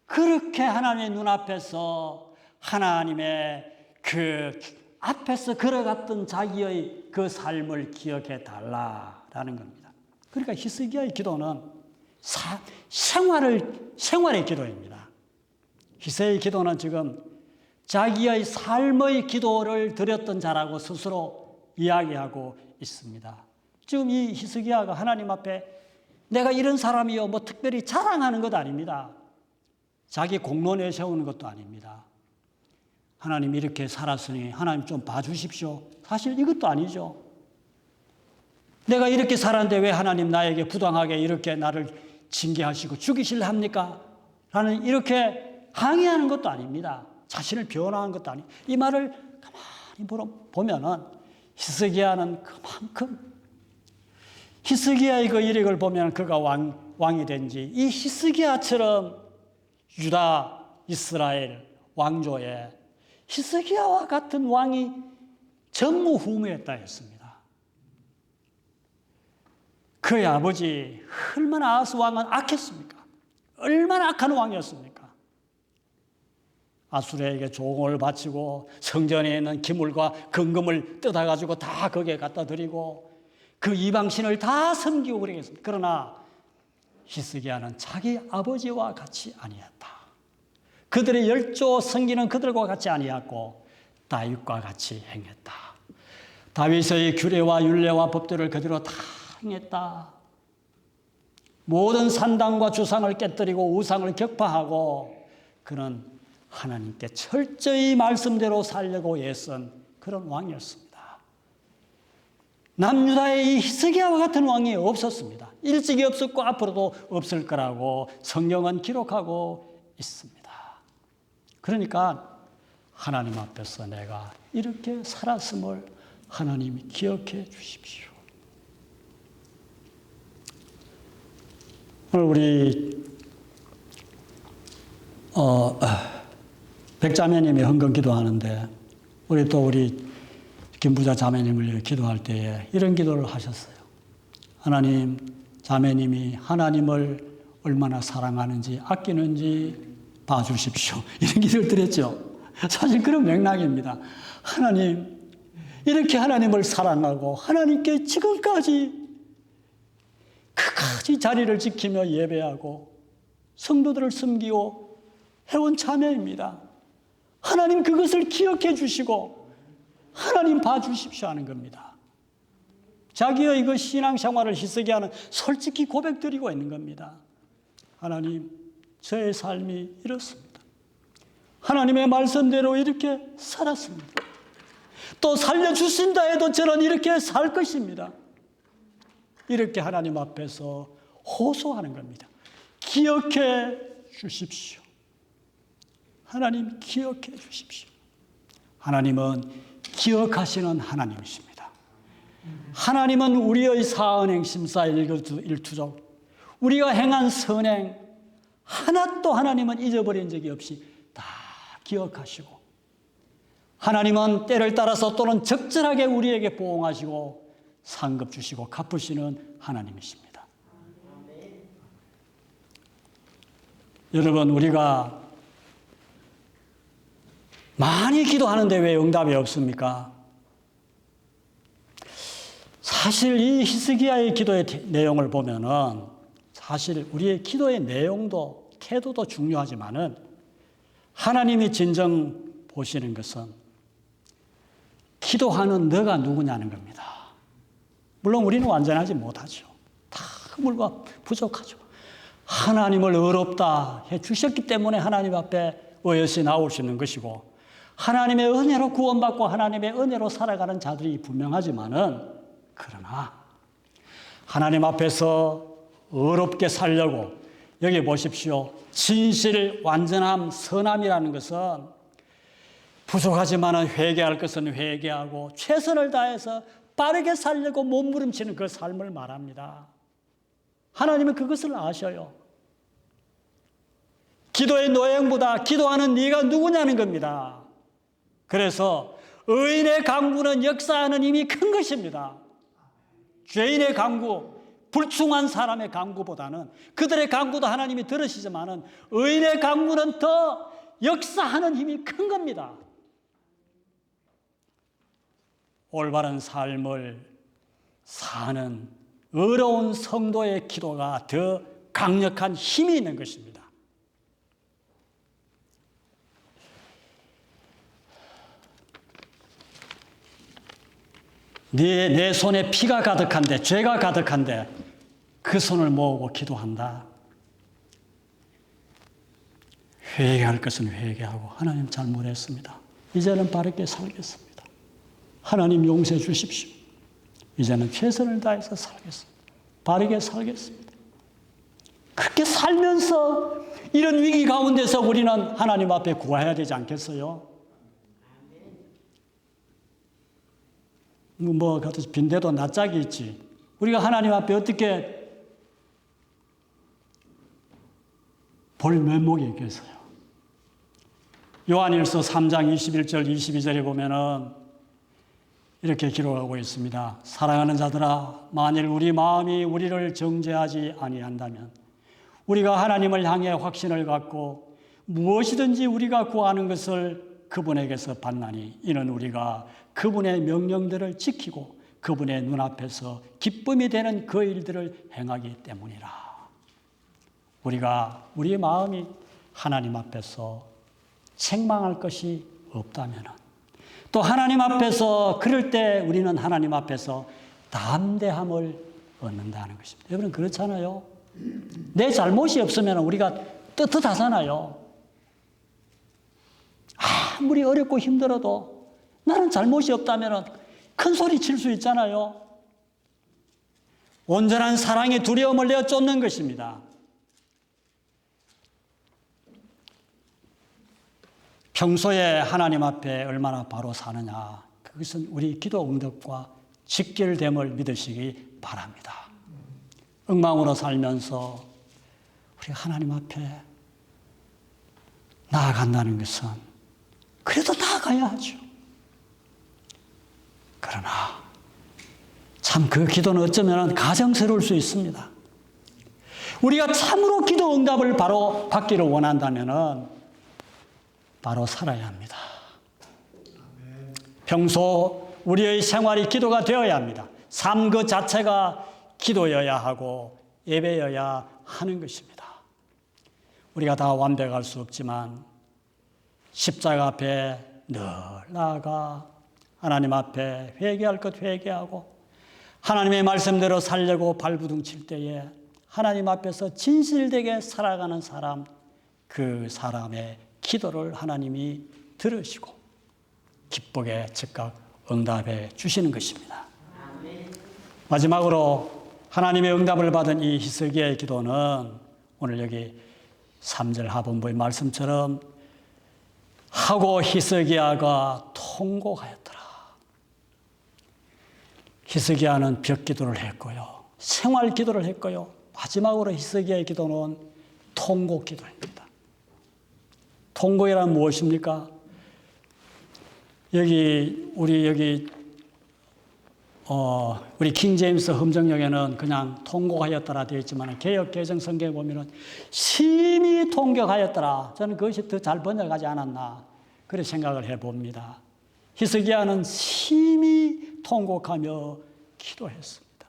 그렇게 하나님의 눈앞에서 하나님의 그 앞에서 걸어갔던 자기의 그 삶을 기억해 달라라는 겁니다. 그러니까 히스기야의 기도는 생활의 기도입니다. 히스기야의 기도는 지금 자기의 삶의 기도를 드렸던 자라고 스스로 이야기하고 있습니다. 지금 이 히스기야가 하나님 앞에 내가 이런 사람이요 뭐 특별히 자랑하는 것 아닙니다. 자기 공론에 세우는 것도 아닙니다. 하나님 이렇게 살았으니 하나님 좀 봐주십시오. 사실 이것도 아니죠. 내가 이렇게 살았는데 왜 하나님 나에게 부당하게 이렇게 나를 징계하시고 죽이실래 합니까? 라는 이렇게 항의하는 것도 아닙니다. 자신을 비난하는 것도 아니고 이 말을 가만히 보면은 히스기야는 그만큼 히스기야의 그 이력을 보면 그가 왕이 된지 이 히스기야처럼 유다 이스라엘 왕조에 히스기야와 같은 왕이 전무후무했다 했습니다. 그의 아버지 얼마나 아하스 왕은 악했습니까? 얼마나 악한 왕이었습니까? 아수르에게 종을 바치고 성전에 있는 기물과 금금을 뜯어가지고 다 거기에 갖다 드리고 그 이방신을 다 섬기고 그러겠습니다. 그러나 히스기야는 자기 아버지와 같이 아니었다. 그들의 열조 섬기는 그들과 같이 아니었고 다윗과 같이 행했다. 다윗의 규례와 율례와 법들을 그대로 다 행했다. 모든 산당과 주상을 깨뜨리고 우상을 격파하고 그는 하나님께 철저히 말씀대로 살려고 애쓴 그런 왕이었습니다. 남유다에 이 히스기야와 같은 왕이 없었습니다. 일찍이 없었고 앞으로도 없을 거라고 성경은 기록하고 있습니다. 그러니까 하나님 앞에서 내가 이렇게 살았음을 하나님이 기억해 주십시오. 오늘 우리 백자매님이 헌금 기도하는데 우리 김부자 자매님을 기도할 때에 이런 기도를 하셨어요. 하나님, 자매님이 하나님을 얼마나 사랑하는지 아끼는지 봐주십시오. 이런 기도를 드렸죠. 사실 그런 맥락입니다. 하나님, 이렇게 하나님을 사랑하고 하나님께 지금까지 끝까지 자리를 지키며 예배하고 성도들을 섬기고 해온 자매입니다. 하나님 그것을 기억해 주시고 하나님 봐주십시오 하는 겁니다. 자기의 그 신앙생활을 히스기야는 솔직히 고백드리고 있는 겁니다. 하나님, 저의 삶이 이렇습니다. 하나님의 말씀대로 이렇게 살았습니다. 또 살려주신다 해도 저는 이렇게 살 것입니다. 이렇게 하나님 앞에서 호소하는 겁니다. 기억해 주십시오. 하나님 기억해 주십시오. 하나님은 기억하시는 하나님이십니다. 하나님은 우리의 사은행 심사 일투족, 우리가 행한 선행 하나도 하나님은 잊어버린 적이 없이 다 기억하시고 하나님은 때를 따라서 또는 적절하게 우리에게 보응하시고 상급 주시고 갚으시는 하나님이십니다. 여러분, 우리가 많이 기도하는데 왜 응답이 없습니까? 사실 이 히스기야의 기도의 내용을 보면은 사실 우리의 기도의 내용도 태도도 중요하지만은 하나님이 진정 보시는 것은 기도하는 너가 누구냐는 겁니다. 물론 우리는 완전하지 못하죠. 다 허물과 부족하죠. 하나님을 어렵다 해 주셨기 때문에 하나님 앞에 어여시 나올 수 있는 것이고 하나님의 은혜로 구원받고 하나님의 은혜로 살아가는 자들이 분명하지만은 그러나 하나님 앞에서 어렵게 살려고 여기 보십시오. 진실, 완전함, 선함이라는 것은 부족하지만은 회개할 것은 회개하고 최선을 다해서 빠르게 살려고 몸부림치는 그 삶을 말합니다. 하나님은 그것을 아셔요. 기도의 노행보다 기도하는 네가 누구냐는 겁니다. 그래서 의인의 강구는 역사하는 힘이 큰 것입니다. 죄인의 강구, 불충한 사람의 강구보다는, 그들의 강구도 하나님이 들으시지만은 의인의 강구는 더 역사하는 힘이 큰 겁니다. 올바른 삶을 사는 의로운 성도의 기도가 더 강력한 힘이 있는 것입니다. 내 손에 피가 가득한데, 죄가 가득한데 그 손을 모으고 기도한다. 회개할 것은 회개하고, 하나님 잘못했습니다. 이제는 바르게 살겠습니다. 하나님 용서해 주십시오. 이제는 최선을 다해서 살겠습니다. 바르게 살겠습니다. 그렇게 살면서 이런 위기 가운데서 우리는 하나님 앞에 구해야 되지 않겠어요? 빈대도 낯짝이 있지. 우리가 하나님 앞에 어떻게 볼 면목이 있겠어요? 요한일서 3장 21절 22절에 보면은 이렇게 기록하고 있습니다. 사랑하는 자들아, 만일 우리 마음이 우리를 정죄하지 아니한다면 우리가 하나님을 향해 확신을 갖고 무엇이든지 우리가 구하는 것을 그분에게서 받나니, 이는 우리가 그분의 명령들을 지키고 그분의 눈앞에서 기쁨이 되는 그 일들을 행하기 때문이라. 우리가 우리 마음이 하나님 앞에서 책망할 것이 없다면, 또 하나님 앞에서 그럴 때 우리는 하나님 앞에서 담대함을 얻는다는 것입니다. 여러분, 그렇잖아요. 내 잘못이 없으면 우리가 떳떳하잖아요. 아무리 어렵고 힘들어도 나는 잘못이 없다면 큰 소리 칠 수 있잖아요. 온전한 사랑이 두려움을 내어 쫓는 것입니다. 평소에 하나님 앞에 얼마나 바로 사느냐, 그것은 우리 기도 응답과 직결됨을 믿으시기 바랍니다. 엉망으로 살면서 우리 하나님 앞에 나아간다는 것은 그래도 나아가야 하죠. 그러나 참 그 기도는 어쩌면 가정스러울 수 있습니다. 우리가 참으로 기도 응답을 바로 받기를 원한다면 바로 살아야 합니다. 평소 우리의 생활이 기도가 되어야 합니다. 삶 그 자체가 기도여야 하고 예배여야 하는 것입니다. 우리가 다 완벽할 수 없지만 십자가 앞에 늘 나아가 하나님 앞에 회개할 것 회개하고 하나님의 말씀대로 살려고 발부둥 칠 때에 하나님 앞에서 진실되게 살아가는 사람, 그 사람의 기도를 하나님이 들으시고 기쁘게 즉각 응답해 주시는 것입니다. 마지막으로 하나님의 응답을 받은 이 히스기야의 기도는 오늘 여기 3절 하본부의 말씀처럼 하고 히스기야가 통곡하였더라. 히스기야는 벽 기도를 했고요. 생활 기도를 했고요. 마지막으로 히스기야의 기도는 통곡 기도입니다. 통곡이란 무엇입니까? 우리 킹제임스 흠정역에는 그냥 통곡하였더라 되어 있지만 개역 개정 성경에 보면은 심히 통곡하였더라. 저는 그것이 더 잘 번역하지 않았나 그렇게 생각을 해봅니다. 히스기야는 심히 통곡하며 기도했습니다.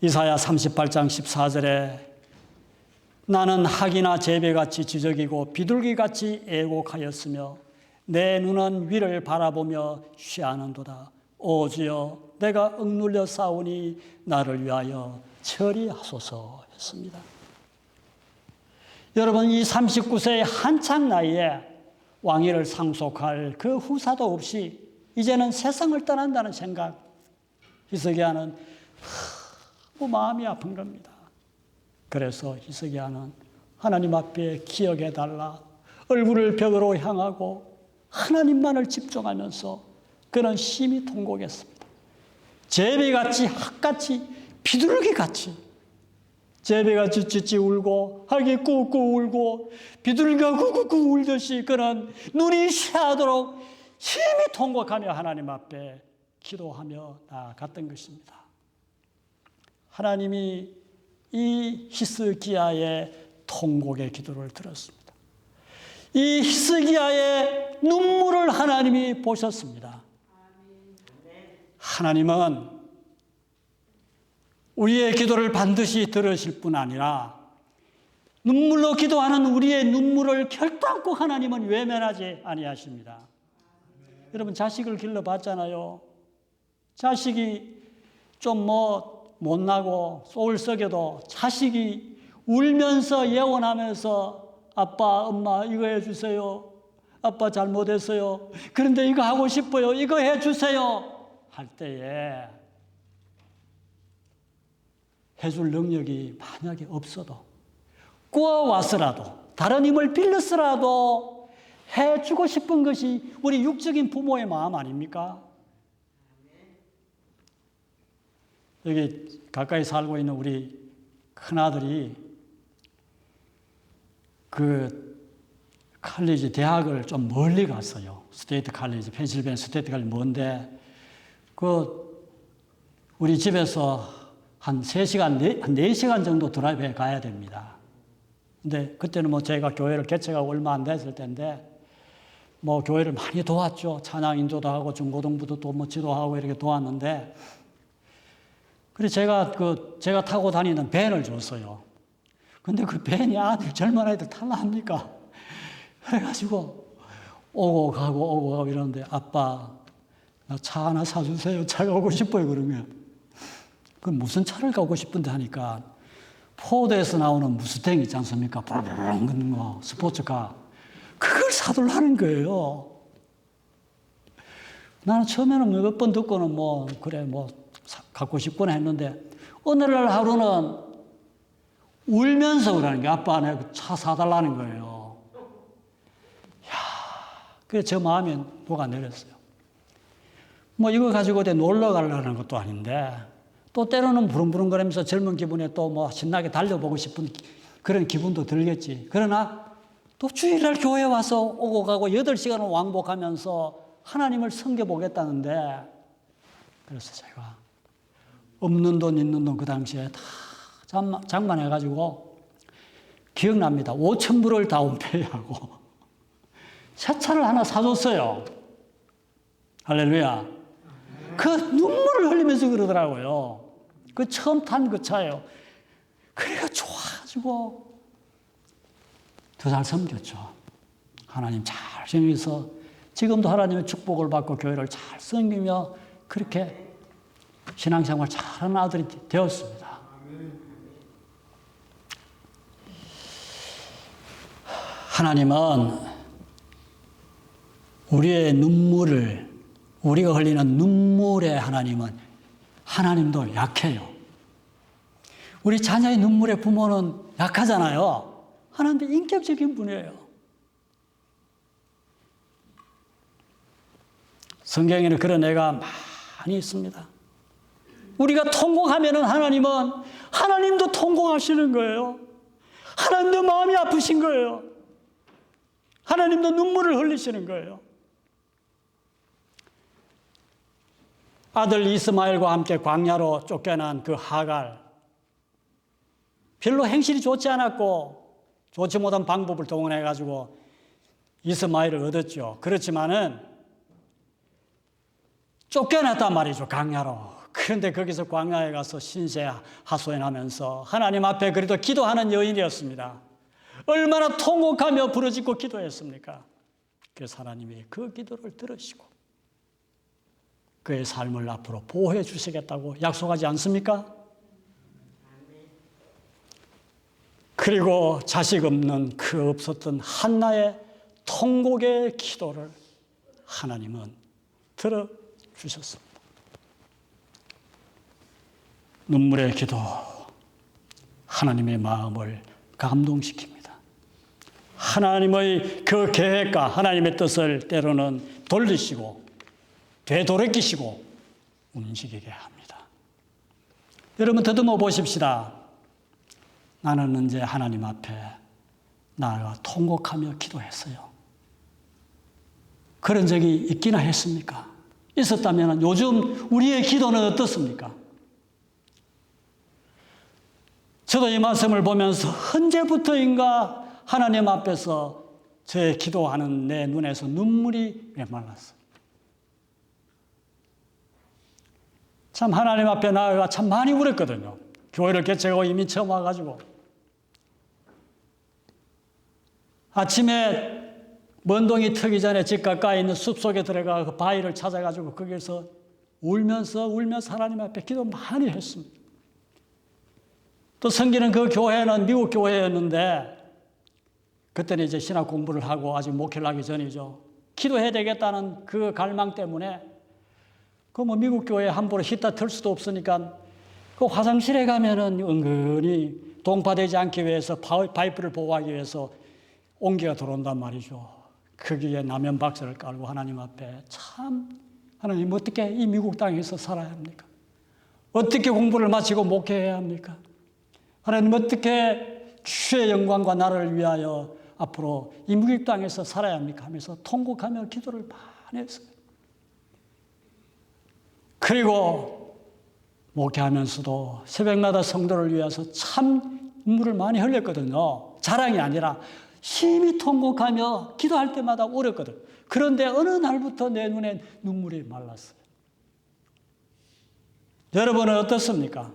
이사야 38장 14절에 나는 학이나 제비같이 지저귀고 비둘기같이 애곡하였으며 내 눈은 위를 바라보며 쉬하는도다. 오 주여, 내가 억눌려 싸우니 나를 위하여 처리하소서 했습니다. 여러분, 이 39세의 한창 나이에 왕위를 상속할 그 후사도 없이 이제는 세상을 떠난다는 생각, 히스기야는 마음이 아픈 겁니다. 그래서 히스기야는 하나님 앞에 기억해달라, 얼굴을 벽으로 향하고 하나님만을 집중하면서 그는 심히 통곡했습니다. 제비같이, 학같이, 비둘기같이 제비가 찌찌찌 울고 학이 꾹꾹 울고 비둘기가 꾹꾹꾹 울듯이 그는 눈이 쇠하도록 힘이 통곡하며 하나님 앞에 기도하며 나아갔던 것입니다. 하나님이 이 히스기야의 통곡의 기도를 들었습니다. 이 히스기야의 눈물을 하나님이 보셨습니다. 하나님은 우리의 기도를 반드시 들으실 뿐 아니라 눈물로 기도하는 우리의 눈물을 결단코 하나님은 외면하지 아니하십니다. 여러분 자식을 길러봤잖아요. 자식이 좀 못나고 속을 썩여도 자식이 울면서 예원하면서 아빠, 엄마 이거 해주세요. 아빠 잘못했어요. 그런데 이거 하고 싶어요. 이거 해주세요. 할 때에 해줄 능력이 만약에 없어도 꾸어왔으라도 다른 힘을 빌렸으라도 해주고 싶은 것이 우리 육적인 부모의 마음 아닙니까? 여기 가까이 살고 있는 우리 큰아들이 그 칼리지 대학을 좀 멀리 갔어요. 스테이트 칼리지, 펜실베니아 스테이트 칼리지 먼데 우리 집에서 한 3시간, 한 4시간 정도 드라이브해 가야 됩니다. 근데 그때는 제가 교회를 개척하고 얼마 안 됐을 때인데 교회를 많이 도왔죠. 찬양 인도도 하고 중고등부도 또 지도하고 이렇게 도왔는데 그래서 제가 타고 다니는 밴을 줬어요. 근데 그 밴이 젊은 아이들 탈라 합니까? 그래가지고 오고 가고 이러는데 아빠 나 차 하나 사주세요. 차가 오고 싶어요. 그러면 그 무슨 차를 가고 싶은데 하니까 포드에서 나오는 무스탱 있지 않습니까? 부릉 그런 거 스포츠카 그걸 사달라는 거예요. 나는 처음에는 몇 번 듣고는 갖고 싶구나 했는데 어느 날 하루는 울면서 그러는 게 아빠 내가 차 사달라는 거예요. 그래서 저 마음에 녹아내렸어요. 이거 가지고 놀러 가려는 것도 아닌데 또 때로는 부릉부릉거리면서 젊은 기분에 또 신나게 달려보고 싶은 그런 기분도 들겠지. 그러나 또 주일날 교회 와서 오고 가고 8시간을 왕복하면서 하나님을 섬겨보겠다는데 그래서 제가 없는 돈 있는 돈 그 당시에 다 장만해가지고 기억납니다. 5,000불을 다운페이하고 새 차를 하나 사줬어요. 할렐루야. 그 눈물을 흘리면서 그러더라고요. 그 처음 탄 그 차예요. 그래가 좋아가지고 더 잘 섬겼죠. 하나님 잘 섬겨서 지금도 하나님의 축복을 받고 교회를 잘 섬기며 그렇게 신앙생활 잘하는 아들이 되었습니다. 하나님은 우리의 눈물을 우리가 흘리는 눈물에 하나님도 약해요. 우리 자녀의 눈물에 부모는 약하잖아요. 하나님도 인격적인 분이에요. 성경에는 그런 애가 많이 있습니다. 우리가 통곡하면은 하나님도 통곡하시는 거예요. 하나님도 마음이 아프신 거예요. 하나님도 눈물을 흘리시는 거예요. 아들 이스마엘과 함께 광야로 쫓겨난 그 하갈. 별로 행실이 좋지 않았고 좋지 못한 방법을 동원해가지고 이스마엘을 얻었죠. 그렇지만은 쫓겨났단 말이죠. 광야로. 그런데 거기서 광야에 가서 신세 하소연하면서 하나님 앞에 그래도 기도하는 여인이었습니다. 얼마나 통곡하며 부르짖고 기도했습니까? 그래서 하나님이 그 기도를 들으시고 그의 삶을 앞으로 보호해 주시겠다고 약속하지 않습니까? 그리고 자식 없는 그 없었던 한나의 통곡의 기도를 하나님은 들어주셨습니다. 눈물의 기도, 하나님의 마음을 감동시킵니다. 하나님의 그 계획과 하나님의 뜻을 때로는 돌리시고 되돌이키시고 움직이게 합니다. 여러분 더듬어 보십시다. 나는 언제 하나님 앞에 나아가 통곡하며 기도했어요. 그런 적이 있기나 했습니까? 있었다면 요즘 우리의 기도는 어떻습니까? 저도 이 말씀을 보면서 언제부터인가 하나님 앞에서 저의 기도하는 내 눈에서 눈물이 메말랐어요. 참 하나님 앞에 나아가 참 많이 울었거든요. 교회를 개척하고 이미 처음 와가지고. 아침에 먼동이 트기 전에 집 가까이 있는 숲속에 들어가 그 바위를 찾아가지고 거기서 울면서 하나님 앞에 기도 많이 했습니다. 또 섬기는 그 교회는 미국 교회였는데 그때는 이제 신학 공부를 하고 아직 목회를 하기 전이죠. 기도해야 되겠다는 그 갈망 때문에 그 뭐 미국 교회 함부로 히타 틀 수도 없으니까 그 화장실에 가면은 은근히 동파되지 않기 위해서 파이프를 보호하기 위해서 온기가 들어온단 말이죠. 거기에 나면 박스를 깔고 하나님 앞에 참 하나님 어떻게 이 미국 땅에서 살아야 합니까? 어떻게 공부를 마치고 목회해야 합니까? 하나님 어떻게 주의 영광과 나라를 위하여 앞으로 이 미국 땅에서 살아야 합니까? 하면서 통곡하며 기도를 많이 했어요. 그리고 목회하면서도 새벽마다 성도를 위해서 참 눈물을 많이 흘렸거든요. 자랑이 아니라 심히 통곡하며 기도할 때마다 울었거든요. 그런데 어느 날부터 내 눈에 눈물이 말랐어요. 여러분은 어떻습니까?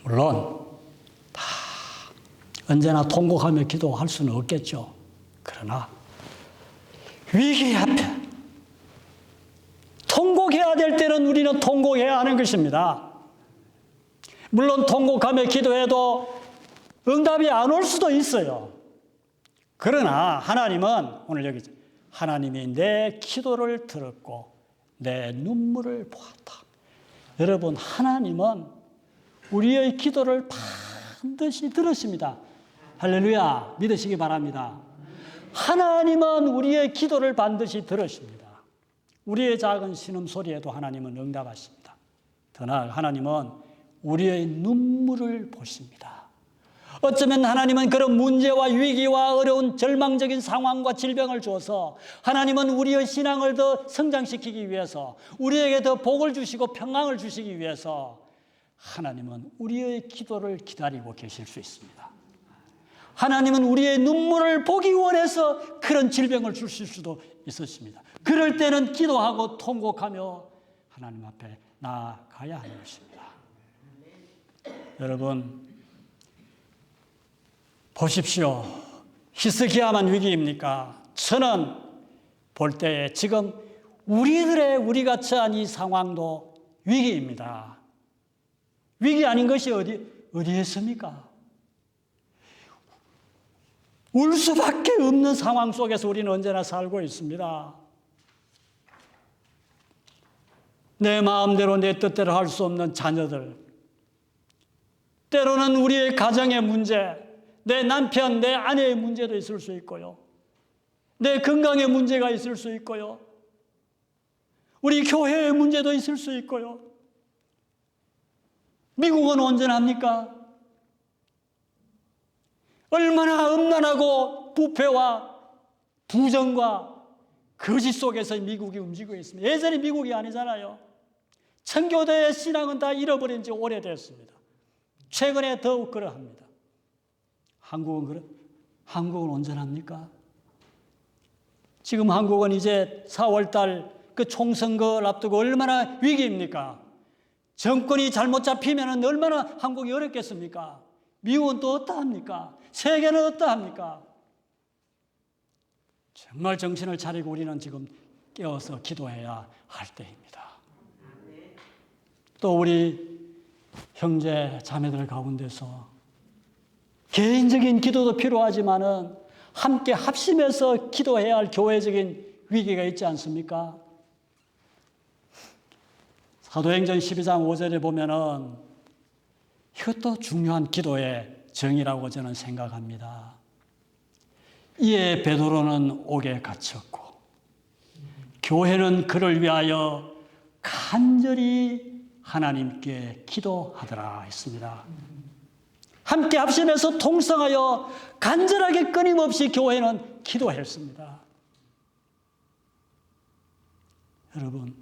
물론 다 언제나 통곡하며 기도할 수는 없겠죠. 그러나 위기 앞에 통곡해야 될 때는 우리는 통곡해야 하는 것입니다. 물론 통곡하며 기도해도 응답이 안 올 수도 있어요. 그러나 하나님은 오늘 여기 하나님이 내 기도를 들었고 내 눈물을 보았다. 여러분, 하나님은 우리의 기도를 반드시 들으십니다. 할렐루야, 믿으시기 바랍니다. 하나님은 우리의 기도를 반드시 들으십니다. 우리의 작은 신음소리에도 하나님은 응답하십니다. 더 나아가 하나님은 우리의 눈물을 보십니다. 어쩌면 하나님은 그런 문제와 위기와 어려운 절망적인 상황과 질병을 주어서 하나님은 우리의 신앙을 더 성장시키기 위해서 우리에게 더 복을 주시고 평강을 주시기 위해서 하나님은 우리의 기도를 기다리고 계실 수 있습니다. 하나님은 우리의 눈물을 보기 원해서 그런 질병을 주실 수도 있으십니다. 그럴 때는 기도하고 통곡하며 하나님 앞에 나아가야 하는 것입니다. 여러분, 보십시오. 히스기야만 위기입니까? 저는 볼 때에 지금 우리가 처한 이 상황도 위기입니다. 위기 아닌 것이 어디에 있습니까? 울 수밖에 없는 상황 속에서 우리는 언제나 살고 있습니다. 내 마음대로 내 뜻대로 할 수 없는 자녀들, 때로는 우리의 가정의 문제, 내 남편, 내 아내의 문제도 있을 수 있고요. 내 건강의 문제가 있을 수 있고요. 우리 교회의 문제도 있을 수 있고요. 미국은 온전합니까? 얼마나 음란하고 부패와 부정과 거짓 속에서 미국이 움직이고 있습니다. 예전에 미국이 아니잖아요. 청교도의 신앙은 다 잃어버린 지 오래됐습니다. 최근에 더욱 그러합니다. 한국은 온전합니까? 지금 한국은 이제 4월달 그 총선거를 앞두고 얼마나 위기입니까? 정권이 잘못 잡히면 얼마나 한국이 어렵겠습니까? 미국은 또 어떠합니까? 세계는 어떠합니까? 정말 정신을 차리고 우리는 지금 깨어서 기도해야 할 때입니다. 또 우리 형제 자매들 가운데서 개인적인 기도도 필요하지만은 함께 합심해서 기도해야 할 교회적인 위기가 있지 않습니까? 사도행전 12장 5절에 보면은 이것도 중요한 기도의 정의라고 저는 생각합니다. 이에 베드로는 옥에 갇혔고 교회는 그를 위하여 간절히 하나님께 기도하더라 했습니다. 함께 합심해서 통성하여 간절하게 끊임없이 교회는 기도했습니다. 여러분,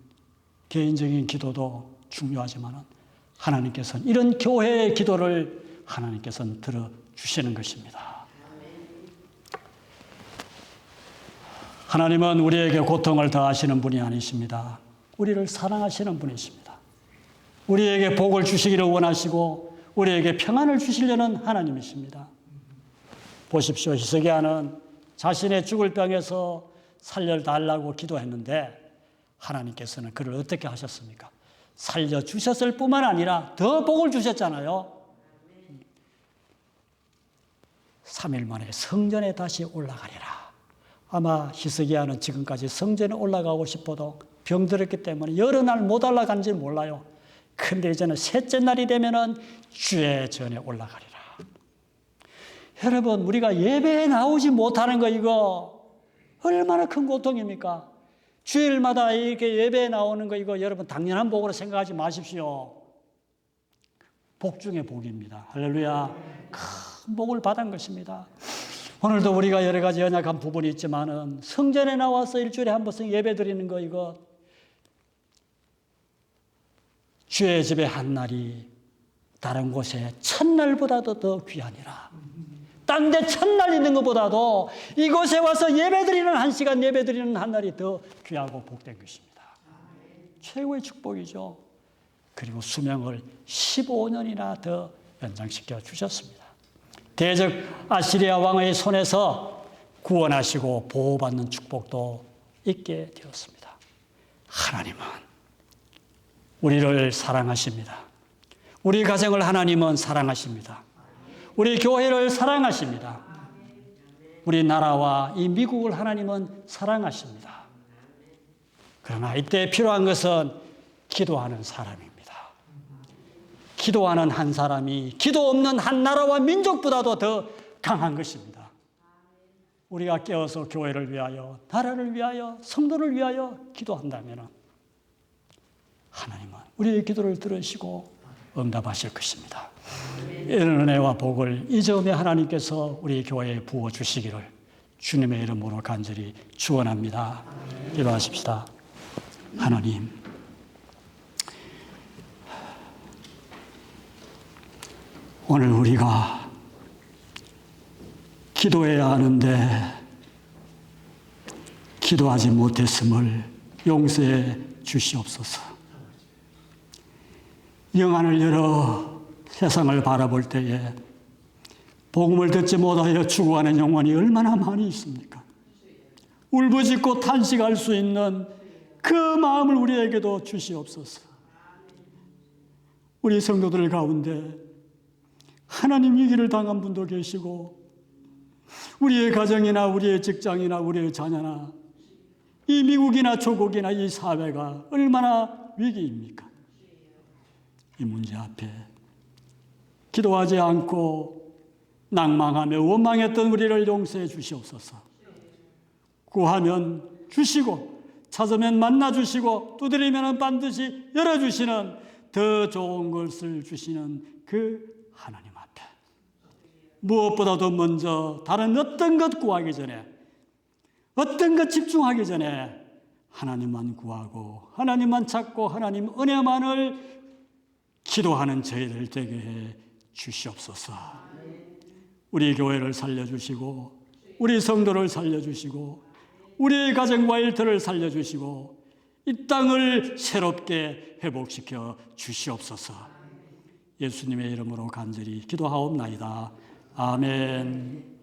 개인적인 기도도 중요하지만 하나님께서는 이런 교회의 기도를 하나님께서는 들어주시는 것입니다. 하나님은 우리에게 고통을 더하시는 분이 아니십니다. 우리를 사랑하시는 분이십니다. 우리에게 복을 주시기를 원하시고 우리에게 평안을 주시려는 하나님이십니다. 보십시오. 히스기야는 자신의 죽을 병에서 살려달라고 기도했는데 하나님께서는 그를 어떻게 하셨습니까? 살려주셨을 뿐만 아니라 더 복을 주셨잖아요. 3일 만에 성전에 다시 올라가리라. 아마 히스기야는 지금까지 성전에 올라가고 싶어도 병들었기 때문에 여러 날 못 올라간지 몰라요. 근데 이제는 셋째 날이 되면은 주의 전에 올라가리라. 여러분, 우리가 예배에 나오지 못하는 거 이거 얼마나 큰 고통입니까? 주일마다 이렇게 예배에 나오는 거 이거 여러분 당연한 복으로 생각하지 마십시오. 복 중에 복입니다. 할렐루야. 큰 복을 받은 것입니다. 오늘도 우리가 여러 가지 연약한 부분이 있지만은 성전에 나와서 일주일에 한 번씩 예배 드리는 거 이거 주의 집에 한 날이 다른 곳에 첫날보다도 더 귀하니라. 딴 데 첫날 있는 것보다도 이곳에 와서 예배드리는 한 시간 예배드리는 한 날이 더 귀하고 복된 것입니다. 최고의 축복이죠. 그리고 수명을 15년이나 더 연장시켜 주셨습니다. 대적 아시리아 왕의 손에서 구원하시고 보호받는 축복도 있게 되었습니다. 하나님은 우리를 사랑하십니다. 우리 가정을 하나님은 사랑하십니다. 우리 교회를 사랑하십니다. 우리 나라와 이 미국을 하나님은 사랑하십니다. 그러나 이때 필요한 것은 기도하는 사람입니다. 기도하는 한 사람이 기도 없는 한 나라와 민족보다도 더 강한 것입니다. 우리가 깨어서 교회를 위하여, 나라를 위하여, 성도를 위하여 기도한다면 하나님은 우리의 기도를 들으시고 응답하실 것입니다. 이런 은혜와 복을 이 점에 하나님께서 우리 교회에 부어주시기를 주님의 이름으로 간절히 축원합니다. 기도하십시다. 하나님, 오늘 우리가 기도해야 하는데 기도하지 못했음을 용서해 주시옵소서. 영안을 열어 세상을 바라볼 때에 복음을 듣지 못하여 죽어가는 영혼이 얼마나 많이 있습니까? 울부짖고 탄식할 수 있는 그 마음을 우리에게도 주시옵소서. 우리 성도들 가운데 하나님 위기를 당한 분도 계시고 우리의 가정이나 우리의 직장이나 우리의 자녀나 이 미국이나 조국이나 이 사회가 얼마나 위기입니까? 이 문제 앞에 기도하지 않고 낭망하며 원망했던 우리를 용서해 주시옵소서. 구하면 주시고 찾으면 만나 주시고 두드리면 반드시 열어주시는 더 좋은 것을 주시는 그 하나님 앞에 무엇보다도 먼저 다른 어떤 것 구하기 전에 어떤 것 집중하기 전에 하나님만 구하고 하나님만 찾고 하나님 은혜만을 기도하는 저희들 되게 해 주시옵소서. 우리 교회를 살려주시고 우리 성도를 살려주시고 우리의 가정과 일터를 살려주시고 이 땅을 새롭게 회복시켜 주시옵소서. 예수님의 이름으로 간절히 기도하옵나이다. 아멘.